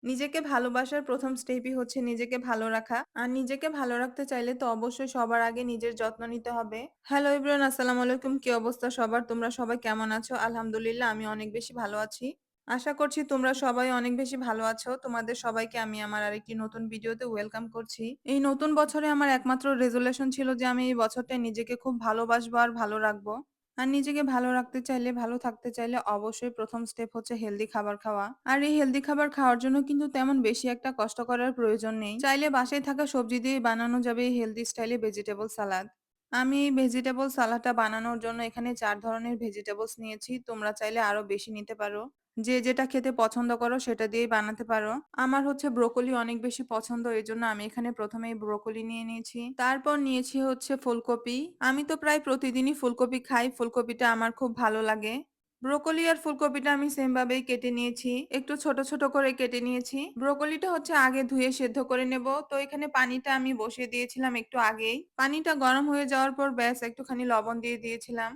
নিজেকে ভালোবাসার ১ম স্টেপই হচ্ছে নিজেকে ভালো রাখা। আর নিজেকে ভালো রাখতে চাইলে তো অবশ্যই সবার আগে নিজের যত্ন নিতে হবে। হ্যালো এভরিওয়ান, আসসালামু আলাইকুম। কি অবস্থা সবার? তোমরা সবাই কেমন আছো? আলহামদুলিল্লাহ আমি অনেক বেশি ভালো আছি। আশা করছি তোমরা সবাই অনেক বেশি ভালো আছো। তোমাদের সবাইকে আমি আমার আরেকটি নতুন ভিডিওতে ওয়েলকাম করছি। এই নতুন বছরে আমার একমাত্র রেজোলিউশন ছিল যে আমি এই বছরটায় নিজেকে খুব ভালোবাসবো আর ভালো রাখবো। আর নিজেকে ভালো রাখতে চাইলে, ভালো থাকতে চাইলে অবশ্যই ১ম স্টেপ হচ্ছে হেলদি খাবার খাওয়া। আর এই হেলদি খাবার খাওয়ার জন্য কিন্তু তেমন বেশি একটা কষ্ট করার প্রয়োজন নেই। চাইলে বাসায় থাকা সবজি দিয়েই বানানো যাবে এই হেলদি স্টাইলে ভেজিটেবল সালাদ। আমি এই ভেজিটেবল সালাদটা বানানোর জন্য এখানে ৪ ধরনের ভেজিটেবলস নিয়েছি। তোমরা চাইলে আরো বেশি নিতে পারো। যে যেটা খেতে পছন্দ করো সেটা দিয়েই বানাতে পারো। আমার হচ্ছে ব্রোকলি অনেক বেশি পছন্দ, এজন্য আমি এখানে ১ম এই ব্রোকলি নিয়ে নিয়েছি। তারপর নিয়েছি হচ্ছে ফুলকপি। আমি তো প্রায় প্রতিদিনই ফুলকপি খাই। ফুলকপিটা আমার খুব ভালো লাগে। ব্রোকলি আর ফুলকপিটা আমি সেম ভাবেই কেটে নিয়েছি। একটু ছোট, ছোট করে কেটে নিয়েছি। ব্রোকলিটা হচ্ছে আগে ধুয়ে সেদ্ধ করে নেব। তো এখানে পানিটা আমি বসিয়ে দিয়েছিলাম একটু আগেই। পানিটা গরম হয়ে যাওয়ার পর ব্যাস একটুখানি লবণ দিয়ে দিয়েছিলাম।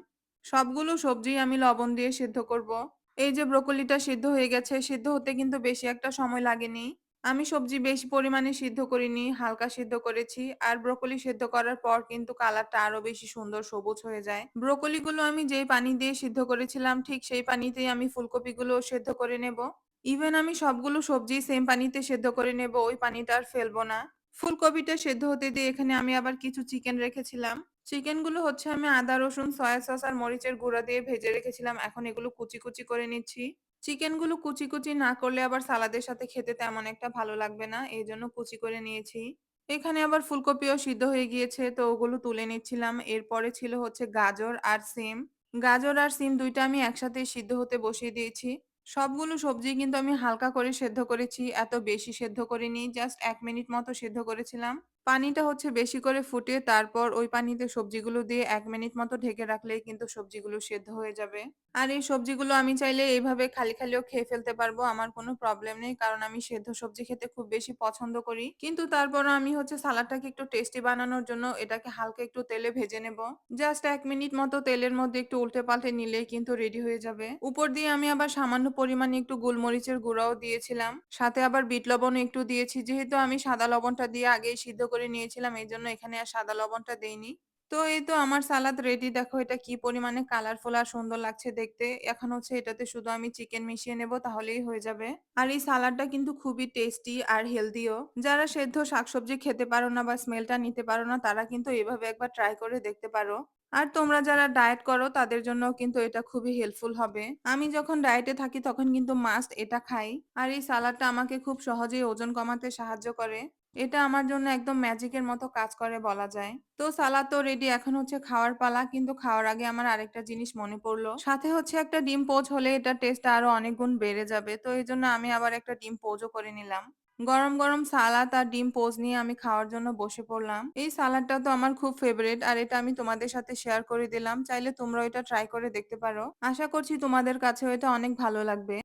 সবগুলো সবজি আমি লবণ দিয়ে সেদ্ধ করব। এই যে ব্রোকলিটা সিদ্ধ হয়ে গেছে, সিদ্ধ হতে কিন্তু বেশি একটা সময় লাগেনি। আমি সবজি বেশি পরিমাণে সিদ্ধ করিনি, হালকা সিদ্ধ করেছি। আর ব্রোকলি সিদ্ধ করার পর কিন্তু কালারটা আরো বেশি সুন্দর সবুজ হয়ে যায়। ব্রোকলিগুলো আমি যেই পানি দিয়ে সিদ্ধ করেছিলাম ঠিক সেই পানিতেই আমি ফুলকপিগুলো সেদ্ধ করে নেব। ইভেন আমি সবগুলো সবজি সেম পানিতে সেদ্ধ করে নেব, ওই পানিটা আর ফেলবো না। ফুলকপিটা সেদ্ধ হতে দিয়ে এখানে আমি আবার কিছু চিকেন রেখেছিলাম। চিকেনগুলো হচ্ছে আমি আদা, রসুন, সয়া সস আর মরিচের গুঁড়া দিয়ে ভেজে রেখেছিলাম। এখন এগুলো কুচি, কুচি করে নিচ্ছি। চিকেনগুলো কুচি, কুচি না করলে আবার সালাদের সাথে খেতে তেমন একটা ভালো লাগবে না। এজন্য কুচি করে নিয়েছি। এখানে আবার ফুলকপিও সিদ্ধ হয়ে গিয়েছে, তো ওগুলো তুলে নিচ্ছিলাম। এরপরে ছিল হচ্ছে গাজর আর সিম। গাজর আর সিম ২ টা আমি একসাথে সিদ্ধ হতে বসিয়ে দিয়েছি। সবগুলো সবজি কিন্তু আমি হালকা করে সেদ্ধ করেছি। এত বেশি সেদ্ধ করিনি। জাস্ট ১ মিনিট মতো সেদ্ধ করেছিলাম। পানিটা হচ্ছে বেশি করে ফুটিয়ে তারপর ওই পানিতে সবজিগুলো দিয়ে ১ মিনিট মতো ঢেকে রাখলেই কিন্তু সবজিগুলো সেদ্ধ হয়ে যাবে। আর এই সবজিগুলো আমি চাইলে এইভাবে খালি, খালিও খেয়ে ফেলতে পারবো। আমার কোনো প্রবলেম নেই। কারণ আমি সেদ্ধ সবজি খেতে খুব বেশি পছন্দ করি। কিন্তু তারপরও আমি হচ্ছে সালাদটাকে একটু টেস্টি বানানোর জন্য এটাকে হালকা একটু তেলে ভেজে নেব। জাস্ট ১ মিনিট মতো তেলের মধ্যে একটু উল্টে-পাল্টে নিলেই কিন্তু রেডি হয়ে যাবে। উপর দিয়ে আমি আবার সামান্য পরিমাণে একটু গোলমরিচের গুঁড়াও দিয়েছিলাম। সাথে আবার বিট লবণও একটু দিয়েছি। যেহেতু আমি সাদা লবণটা দিয়ে আগেই সিদ্ধ করে নিয়েছিলাম, এজন্য এখানে আর সাদা লবণটা দেইনি। তো এই তো আমার সালাদ রেডি। দেখো এটা কি পরিমাণে কালারফুল আর সুন্দর লাগছে দেখতে। এখন হচ্ছে এটাতে শুধু আমি চিকেন মিশিয়ে নেব, তাহলেই হয়ে যাবে। আর এই সালাদটা কিন্তু খুবই টেস্টি আর হেলদিও। যারা সেদ্ধ শাকসবজি খেতে পারো না বা স্মেলটা নিতে পারো না, তারা কিন্তু এভাবে একবার ট্রাই করে দেখতে পারো। আর তোমরা যারা ডায়েট করো তাদের জন্যও কিন্তু এটা খুবই হেল্পফুল হবে। আমি যখন ডায়েটে থাকি তখন কিন্তু মাস্ট এটা খাই। আর এই সালাদটা আমাকে খুব সহজেই ওজন কমাতে সাহায্য করে। এটা আমার জন্য একদম ম্যাজিকের মতো কাজ করে বলা যায়। তো সালাদ তো রেডি, এখন হচ্ছে খাওয়ার পালা। কিন্তু খাওয়ার আগে আমার আরেকটা জিনিস মনে পড়লো। সাথে হচ্ছে একটা ডিম পোচ হলে এটার টেস্টটা আরো অনেক গুণ বেড়ে যাবে। তো এইজন্য আমি আবার একটা ডিম পোচও করে নিলাম। গরম, গরম সালাদ আর ডিম পোচ নিয়ে আমি খাওয়ার জন্য বসে পড়লাম। এই সালাদটা তো আমার খুব ফেভারিট আর এটা আমি তোমাদের সাথে শেয়ার করে দিলাম। চাইলে তোমরাও এটা ট্রাই করে দেখতে পারো। আশা করছি তোমাদের কাছেও এটা অনেক ভালো লাগবে।